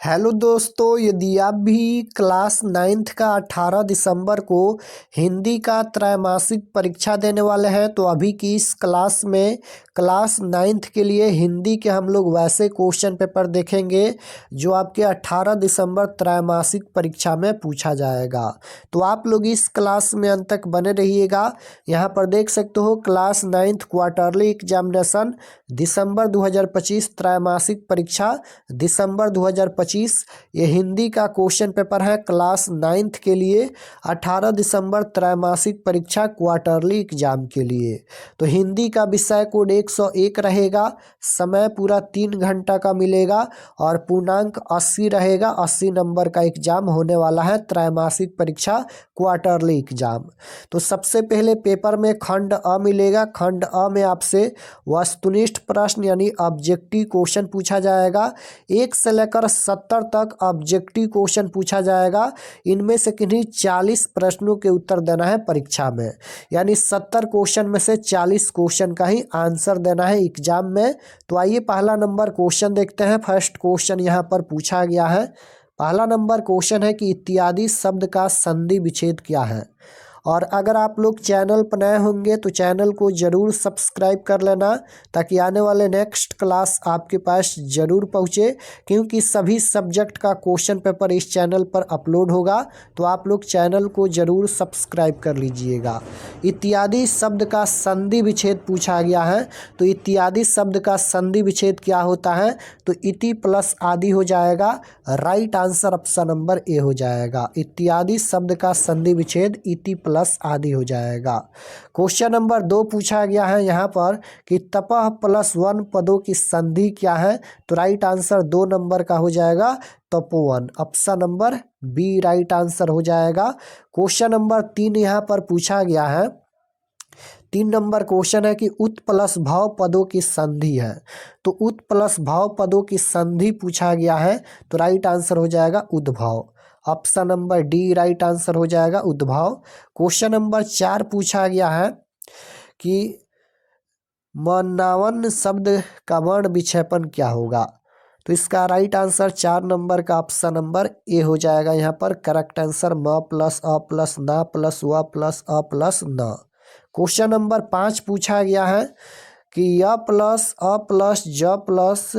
Hello दोस्तों, यदि आप भी क्लास 9th का 18 दिसंबर को हिंदी का त्रैमासिक परीक्षा देने वाले हैं तो अभी की इस क्लास में क्लास 9th के लिए हिंदी के हम लोग वैसे क्वेश्चन पेपर देखेंगे जो आपके 18 दिसंबर त्रैमासिक परीक्षा में पूछा जाएगा। तो आप लोग इस क्लास में अंत तक बने रहिएगा। यहाँ पर देख सकते हो क्लास 9th क्वार्टरली एग्जामिनेशन दिसंबर 2025, त्रैमासिक परीक्षा दिसंबर 2025। ये हिंदी का क्वेश्चन पेपर है क्लास 9th के लिए 18 दिसंबर त्रैमासिक परीक्षा क्वार्टरली एग्जाम के लिए। तो हिंदी का विषय कोड 101 रहेगा, समय पूरा 3 घंटा का मिलेगा और पूर्णांक 80 रहेगा। 80 नंबर का एग्जाम होने वाला है त्रैमासिक परीक्षा क्वार्टरली एग्जाम। तो सबसे पहले पेपर में खंड अ मिलेगा। खंड अ में आपसे वस्तुनिष्ठ प्रश्न यानी ऑब्जेक्टिव क्वेश्चन पूछा जाएगा। 1 से लेकर 70 तक ऑब्जेक्टिव क्वेश्चन पूछा जाएगा। इनमें से किन्हीं 40 प्रश्नों के उत्तर देना है परीक्षा में, यानी 70 क्वेश्चन में से 40 क्वेश्चन का ही आंसर देना है एग्जाम में। तो आइए पहला नंबर क्वेश्चन देखते हैं। फर्स्ट क्वेश्चन यहाँ पर पूछा गया है। पहला नंबर क्वेश्चन है कि इत्यादि शब्द का संधि विच्छेद क्या है। और अगर आप लोग चैनल पर नए होंगे तो चैनल को ज़रूर सब्सक्राइब कर लेना ताकि आने वाले नेक्स्ट क्लास आपके पास ज़रूर पहुँचे, क्योंकि सभी सब्जेक्ट का क्वेश्चन पेपर इस चैनल पर अपलोड होगा। तो आप लोग चैनल को ज़रूर सब्सक्राइब कर लीजिएगा। इत्यादि शब्द का संधि विच्छेद पूछा गया है। तो इत्यादि शब्द का संधि विच्छेद क्या होता है, तो इति प्लस आदि हो जाएगा। Right answer option number A हो जाएगा। इत्यादि शब्द का संधि विच्छेद इति प्लस आदि हो जाएगा। क्वेश्चन नंबर 2 पूछा गया है यहाँ पर कि तपह प्लस वन पदों की संधि क्या है। तो राइट आंसर 2 नंबर का हो जाएगा Tapovan. Option number B right answer हो जाएगा। क्वेश्चन नंबर 3 यहाँ पर पूछा गया है। 3 नंबर क्वेश्चन है कि उत प्लस भाव पदों की संधि है। तो उत प्लस भाव पदों की संधि पूछा गया है। तो राइट आंसर हो जाएगा उद्भाव। Option number D right answer हो जाएगा उद्भाव। क्वेश्चन नंबर 4 पूछा गया है कि मनावन शब्द का वर्ण विक्षेपण क्या होगा। तो इसका राइट आंसर 4 नंबर का ऑप्शन नंबर ए हो जाएगा। यहाँ पर करेक्ट आंसर म प्लस अ प्लस ना प्लस व प्लस अ प्लस न। क्वेश्चन नंबर 5 पूछा गया है कि य प्लस अ प्लस ज प्लस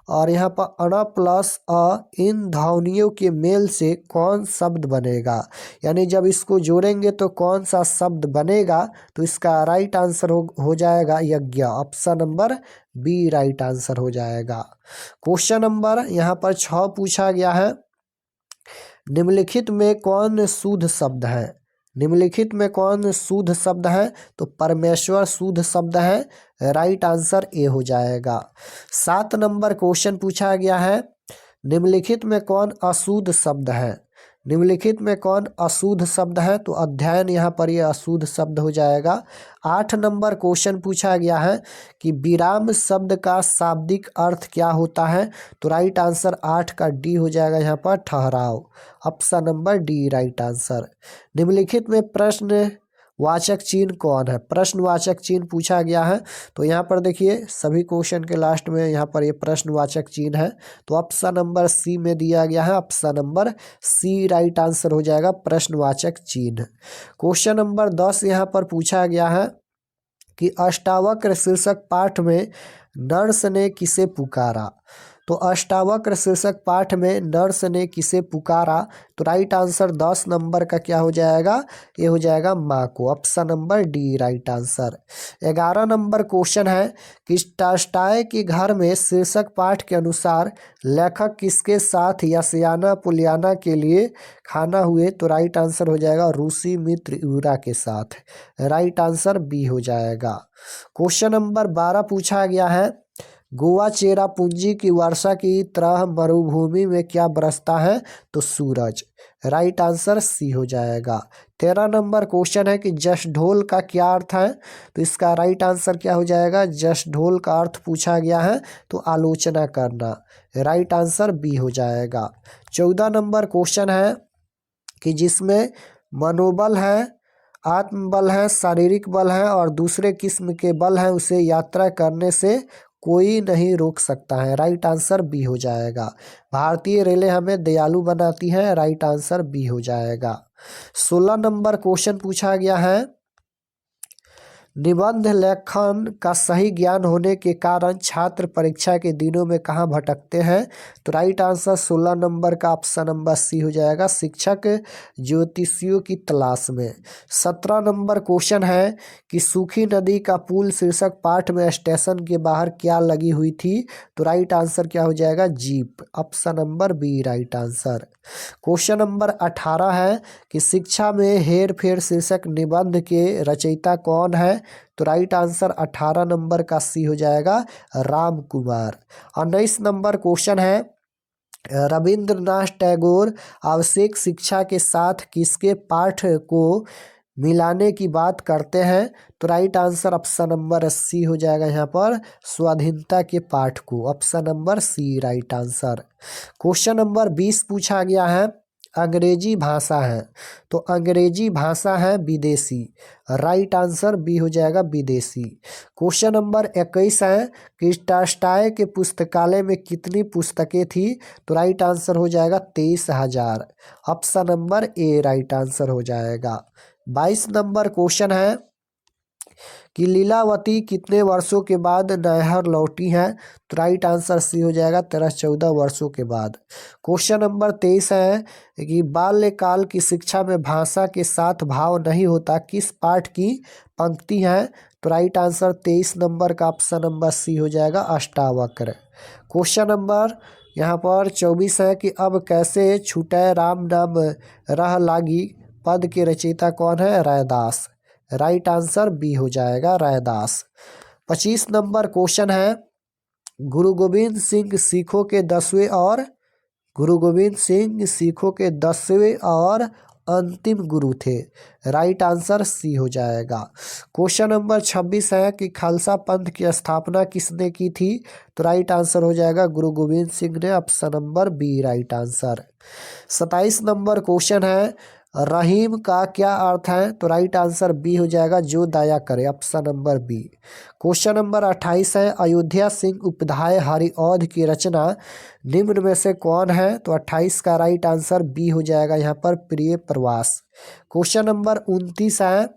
और यहाँ पर अण प्लस अ इन ध्वनियों के मेल से कौन शब्द बनेगा, यानी जब इसको जोड़ेंगे तो कौन सा शब्द बनेगा। तो इसका राइट आंसर हो जाएगा यज्ञ। Option number B right answer हो जाएगा। क्वेश्चन नंबर यहाँ पर 6 पूछा गया है। निम्नलिखित में कौन शुद्ध शब्द है। निम्नलिखित में कौन शुद्ध शब्द है, तो परमेश्वर शुद्ध शब्द है। राइट आंसर ए हो जाएगा। 7 नंबर क्वेश्चन पूछा गया है। निम्नलिखित में कौन अशुद्ध शब्द है। निम्नलिखित में कौन अशुद्ध शब्द है, तो अध्ययन यहाँ पर ये अशुद्ध शब्द हो जाएगा। 8 नंबर क्वेश्चन पूछा गया है कि विराम शब्द का शाब्दिक अर्थ क्या होता है। तो राइट आंसर 8 का डी हो जाएगा यहाँ पर ठहराव। Option number D right answer. निम्नलिखित में प्रश्न वाचक चिन्ह कौन है। प्रश्नवाचक चिन्ह पूछा गया है। तो यहाँ पर देखिए सभी क्वेश्चन के लास्ट में यहाँ पर ये प्रश्नवाचक चिन्ह है। तो ऑप्शन नंबर सी में दिया गया है। Option number C right answer हो जाएगा प्रश्नवाचक चिन्ह। क्वेश्चन नंबर 10 यहाँ पर पूछा गया है कि अष्टावक्र शीर्षक पाठ में नर्स ने किसे पुकारा। तो अष्टावक्र शीर्षक पाठ में नर्स ने किसे पुकारा। तो राइट आंसर 10 नंबर का क्या हो जाएगा, ये हो जाएगा माँ को। Option number D right answer. 11 number question है कि टॉल्स्टॉय के घर में शीर्षक पाठ के अनुसार लेखक किसके साथ यासियाना पुलियाना के लिए खाना हुए। तो राइट आंसर हो जाएगा रूसी मित्र यूरा के साथ। राइट आंसर बी हो जाएगा। क्वेश्चन नंबर 12 पूछा गया है। गोवा चेरापूंजी की वर्षा की तरह मरुभूमि में क्या बरसता है, तो सूरज। राइट आंसर सी हो जाएगा। 13 नंबर क्वेश्चन है कि जशढोल का क्या अर्थ है। तो इसका राइट आंसर क्या हो जाएगा, जशढोल का अर्थ पूछा गया है तो आलोचना करना। राइट आंसर बी हो जाएगा। 14 नंबर क्वेश्चन है कि जिसमें मनोबल है, आत्मबल है, शारीरिक बल है और दूसरे किस्म के बल है, उसे यात्रा करने से कोई नहीं रोक सकता है, राइट आंसर बी हो जाएगा। भारतीय रेलवे हमें दयालु बनाती है, राइट आंसर बी हो जाएगा। 16 नंबर क्वेश्चन पूछा गया है, निबंध लेखन का सही ज्ञान होने के कारण छात्र परीक्षा के दिनों में कहाँ भटकते हैं? तो राइट आंसर 16 नंबर का ऑप्शन नंबर सी हो जाएगा, शिक्षक ज्योतिषियों की तलाश में। 17 नंबर क्वेश्चन है कि सूखी नदी का पुल शीर्षक पाठ में स्टेशन के बाहर क्या लगी हुई थी? तो राइट आंसर क्या हो जाएगा? Jeep, option number B right answer. Question number 18 है कि शिक्षा में हेर फेर शीर्षक निबंध के रचयिता कौन है? तो राइट आंसर 18 नंबर का सी हो जाएगा, राम कुमार। 19 नंबर क्वेश्चन है, रविंद्रनाथ टैगोर आवश्यक शिक्षा के साथ किसके पाठ को मिलाने की बात करते हैं? तो right answer option number C हो जाएगा यहाँ पर, स्वाधीनता के पाठ को, option number C right answer. Question number 20 पूछा गया है, अंग्रेजी भाषा है, तो अंग्रेजी भाषा है विदेशी, राइट आंसर बी हो जाएगा विदेशी। क्वेश्चन नंबर 21 है कि टॉल्स्टॉय के पुस्तकालय में कितनी पुस्तकें थी? तो राइट आंसर हो जाएगा 23,000, option number A right answer हो जाएगा। 22 नंबर क्वेश्चन है कि लीलावती कितने वर्षों के बाद नैहर लौटी हैं? तो राइट आंसर सी हो जाएगा 13-14 वर्षों के बाद। क्वेश्चन नंबर 23 है कि बाल्यकाल की शिक्षा में भाषा के साथ भाव नहीं होता, किस पाठ की पंक्ति है? तो राइट आंसर 23 नंबर का ऑप्शन नंबर सी हो जाएगा, अष्टावक्र। क्वेश्चन नंबर यहाँ पर 24 है कि अब कैसे छूटे राम नाम रह लागी पद के रचयिता कौन है? रैदास, राइट आंसर बी हो जाएगा रैदास। 25 नंबर क्वेश्चन है, गुरु गोविंद सिंह सिखों के 10वें और गुरु गोविंद सिंह सिखों के 10वें और अंतिम गुरु थे, राइट आंसर सी हो जाएगा। क्वेश्चन नंबर 26 है कि खालसा पंथ की स्थापना किसने की थी? तो राइट आंसर हो जाएगा गुरु गोविंद सिंह ने, option number B right answer. 27 number question है, रहीम का क्या अर्थ है? तो राइट आंसर बी हो जाएगा, जो दया करे, option number B. Question number 28 है, अयोध्या सिंह उपाध्याय हरिऔध की रचना निम्न में से कौन है? तो 28 का राइट आंसर बी हो जाएगा यहाँ पर, प्रिय प्रवास। क्वेश्चन नंबर 29 है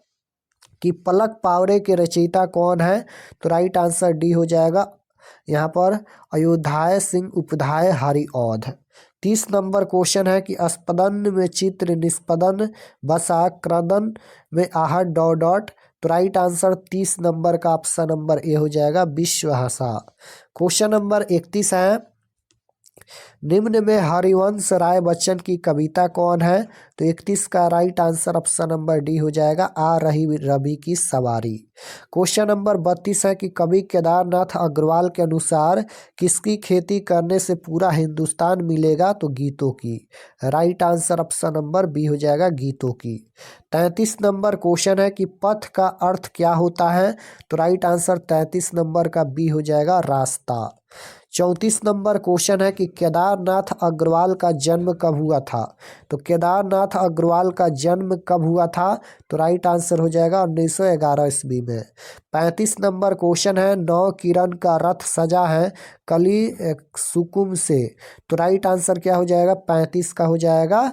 कि पलक पावरे के रचयिता कौन है? तो राइट आंसर डी हो जाएगा यहाँ पर, अयोध्या सिंह उपाध्याय हरिऔध। 30 नंबर क्वेश्चन है कि स्पंदन में चित्र, निष्पंदन बसा, क्रदन में आहट डॉट डॉट। तो राइट आंसर 30 नंबर का ऑप्शन नंबर ए हो जाएगा, विश्वभाषा। क्वेश्चन नंबर 31 है, निम्न में हरिवंश राय बच्चन की कविता कौन है? तो 31 का right answer option number D हो जाएगा, आ रही रवि की सवारी। क्वेश्चन नंबर 32 है कि कवि केदारनाथ अग्रवाल के अनुसार किसकी खेती करने से पूरा हिंदुस्तान मिलेगा? तो गीतों की, right answer option number B हो जाएगा, गीतों की। 33 नंबर क्वेश्चन है कि पथ का अर्थ क्या होता है? तो राइट आंसर 33 नंबर का बी हो जाएगा, रास्ता। 34 नंबर क्वेश्चन है कि केदारनाथ अग्रवाल का जन्म कब हुआ था? तो केदारनाथ अग्रवाल का जन्म कब हुआ था? तो राइट आंसर हो जाएगा 1911 ईस्वी में। 35 नंबर क्वेश्चन है, नौ किरण का रथ सजा है कली सुकुम से। तो राइट आंसर क्या हो जाएगा? 35 का हो जाएगा,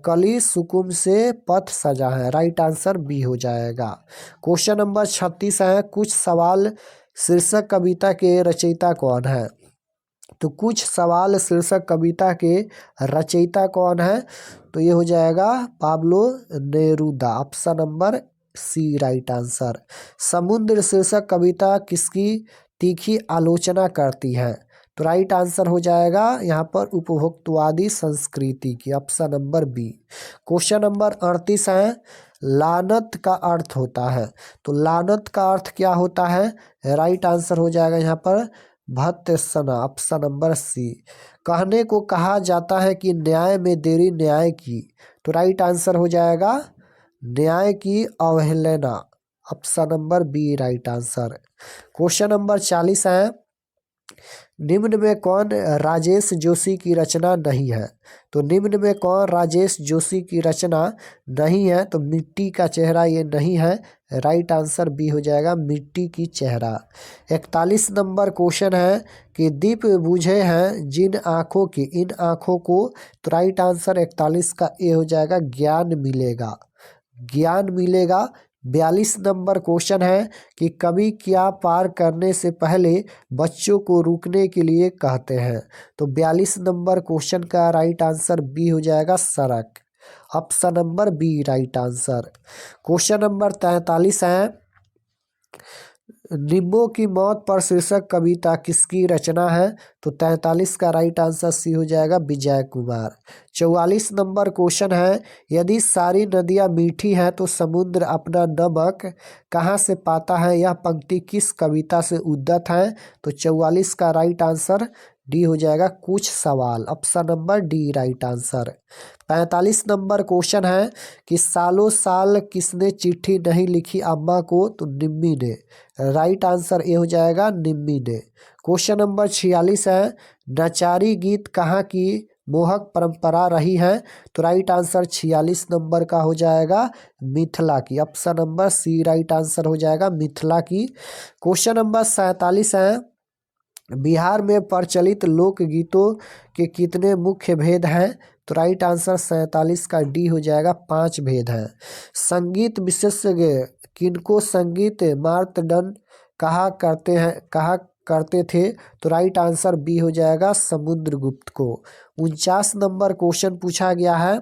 कली सुकुम से पथ सजा है, राइट आंसर बी हो जाएगा। क्वेश्चन नंबर 36 है, कुछ सवाल शीर्षक कविता के रचयिता कौन है? तो कुछ सवाल शीर्षक कविता के रचयिता कौन है? तो ये हो जाएगा Pablo Neruda, option number C right answer. समुद्र शीर्षक कविता किसकी तीखी आलोचना करती है? तो राइट आंसर हो जाएगा यहाँ पर उपभोक्तवादी संस्कृति की, option number B. Question number 38 है, लानत का अर्थ होता है, तो लानत का अर्थ क्या होता है? राइट आंसर हो जाएगा यहाँ पर भत्सना, ऑप्शन नंबर सी। कहने को कहा जाता है कि न्याय में देरी न्याय की, तो राइट आंसर हो जाएगा न्याय की अवहेलना, option number B right answer. Question number 40 है, निम्न में कौन राजेश जोशी की रचना नहीं है? तो निम्न में कौन राजेश जोशी की रचना नहीं है? तो मिट्टी का चेहरा ये नहीं है, राइट आंसर बी हो जाएगा, मिट्टी की चेहरा। 41 नंबर क्वेश्चन है कि दीप बुझे हैं जिन आँखों की, इन आँखों को, तो राइट आंसर 41 का ए हो जाएगा, ज्ञान मिलेगा, ज्ञान मिलेगा। 42 नंबर क्वेश्चन है कि कवि क्या पार करने से पहले बच्चों को रुकने के लिए कहते हैं? तो 42 नंबर क्वेश्चन का राइट आंसर बी हो जाएगा, सड़क, option number B right answer. Question number 43 है, निम्बों की मौत पर शीर्षक कविता किसकी रचना है? तो 43 का राइट आंसर सी हो जाएगा, विजय कुमार। 44 नंबर क्वेश्चन है, यदि सारी नदियाँ मीठी हैं तो समुद्र अपना नमक कहाँ से पाता है? यह पंक्ति किस कविता से उद्धत है? तो 44 का राइट आंसर डी हो जाएगा, कुछ सवाल, option number D right answer. 45 number question है कि सालों साल किसने चिट्ठी नहीं लिखी अम्मा को? तो निम्मी ने, राइट आंसर ए हो जाएगा, निम्मी ने। क्वेश्चन नंबर 46 है, नचारी गीत कहाँ की मोहक परंपरा रही है? तो राइट आंसर 46 नंबर का हो जाएगा, मिथिला की, option number C right answer हो जाएगा, मिथिला की। क्वेश्चन नंबर 47 है, बिहार में प्रचलित लोकगीतों के कितने मुख्य भेद हैं? तो राइट आंसर 47 का डी हो जाएगा, 5 भेद हैं। संगीत विशेषज्ञ किनको संगीत मार्तंड कहा करते थे? तो राइट आंसर बी हो जाएगा, समुद्रगुप्त को। 49 नंबर क्वेश्चन पूछा गया है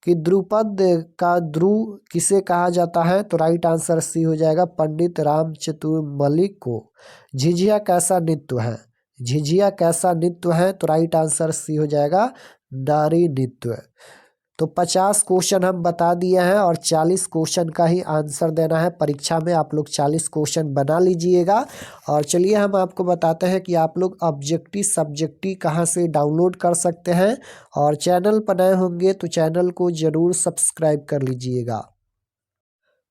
कि द्रुपद का ध्रुव किसे कहा जाता है? तो राइट आंसर सी हो जाएगा, पंडित रामचतुर मलिक को। झिझिया कैसा नृत्य है? झिझिया कैसा नृत्य है? तो राइट आंसर सी हो जाएगा, नारी नृत्य। तो 50 क्वेश्चन हम बता दिए हैं और 40 क्वेश्चन का ही आंसर देना है परीक्षा में। आप लोग 40 क्वेश्चन बना लीजिएगा। और चलिए हम आपको बताते हैं कि आप लोग ऑब्जेक्टिव सब्जेक्टिव कहाँ से डाउनलोड कर सकते हैं। और चैनल पर नए होंगे तो चैनल को ज़रूर सब्सक्राइब कर लीजिएगा।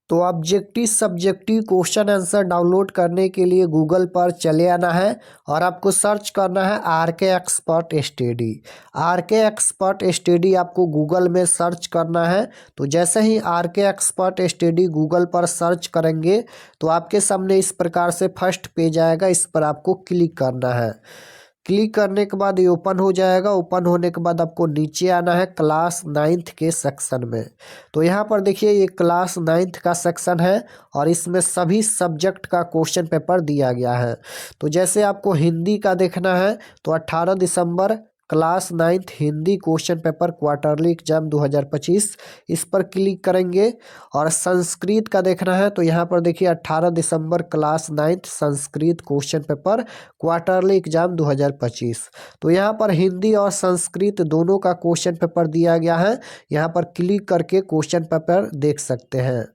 तो objective subjective question answer download करने के लिए गूगल पर चले आना है और आपको सर्च करना है RK expert study. RK expert study आपको गूगल में सर्च करना है। तो जैसे ही आरके एक्सपर्ट स्टडी गूगल पर सर्च करेंगे तो आपके सामने इस प्रकार से फर्स्ट पेज आएगा, इस पर आपको क्लिक करना है। क्लिक करने के बाद ये ओपन हो जाएगा। ओपन होने के बाद आपको नीचे आना है क्लास 9th के सेक्शन में। तो यहाँ पर देखिए ये क्लास 9th का सेक्शन है और इसमें सभी सब्जेक्ट का क्वेश्चन पेपर दिया गया है। तो जैसे आपको हिंदी का देखना है तो 18 दिसंबर class 9th Hindi question paper quarterly exam 2025, इस पर क्लिक करेंगे। और संस्कृत का देखना है तो यहाँ पर देखिए 18 दिसंबर class 9th Sanskrit question paper quarterly exam 2025। तो यहाँ पर हिंदी और संस्कृत दोनों का क्वेश्चन पेपर दिया गया है। यहाँ पर क्लिक करके क्वेश्चन पेपर देख सकते हैं।